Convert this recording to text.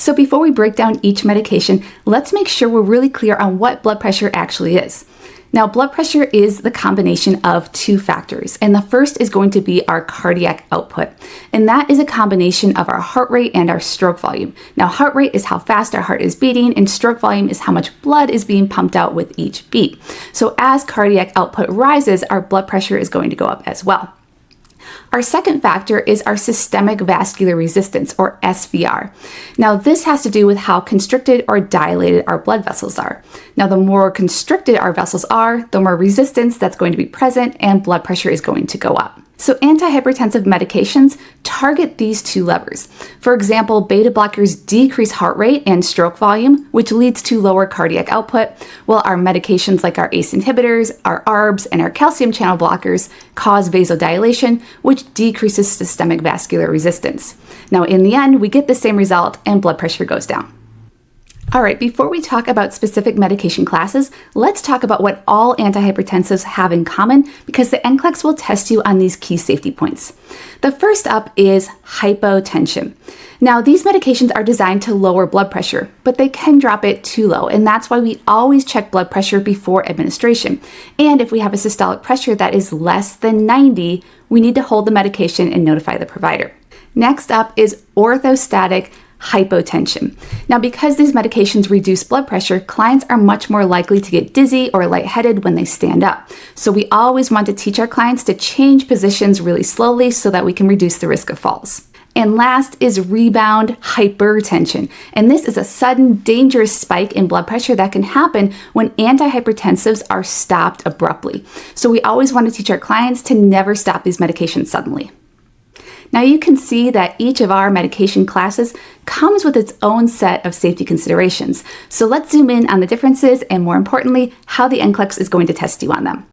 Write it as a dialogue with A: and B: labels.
A: So before we break down each medication, let's make sure we're really clear on what blood pressure actually is. Now, blood pressure is the combination of two factors, and the first is going to be our cardiac output, and that is a combination of our heart rate and our stroke volume. Now, heart rate is how fast our heart is beating, and stroke volume is how much blood is being pumped out with each beat. So as cardiac output rises, our blood pressure is going to go up as well. Our second factor is our systemic vascular resistance, or SVR. Now, this has to do with how constricted or dilated our blood vessels are. Now, the more constricted our vessels are, the more resistance that's going to be present and blood pressure is going to go up. So antihypertensive medications target these two levers. For example, beta blockers decrease heart rate and stroke volume, which leads to lower cardiac output, while our medications like our ACE inhibitors, our ARBs, and our calcium channel blockers cause vasodilation, which decreases systemic vascular resistance. Now, in the end, we get the same result and blood pressure goes down. All right, before we talk about specific medication classes, let's talk about what all antihypertensives have in common, because the NCLEX will test you on these key safety points. The first up is hypotension. Now, these medications are designed to lower blood pressure, but they can drop it too low, and that's why we always check blood pressure before administration. And if we have a systolic pressure that is less than 90, we need to hold the medication and notify the provider. Next up is orthostatic hypotension. Now, because these medications reduce blood pressure, clients are much more likely to get dizzy or lightheaded when they stand up. So we always want to teach our clients to change positions really slowly so that we can reduce the risk of falls. And last is rebound hypertension. And this is a sudden, dangerous spike in blood pressure that can happen when antihypertensives are stopped abruptly. So we always want to teach our clients to never stop these medications suddenly. Now, you can see that each of our medication classes comes with its own set of safety considerations. So let's zoom in on the differences and, more importantly, how the NCLEX is going to test you on them.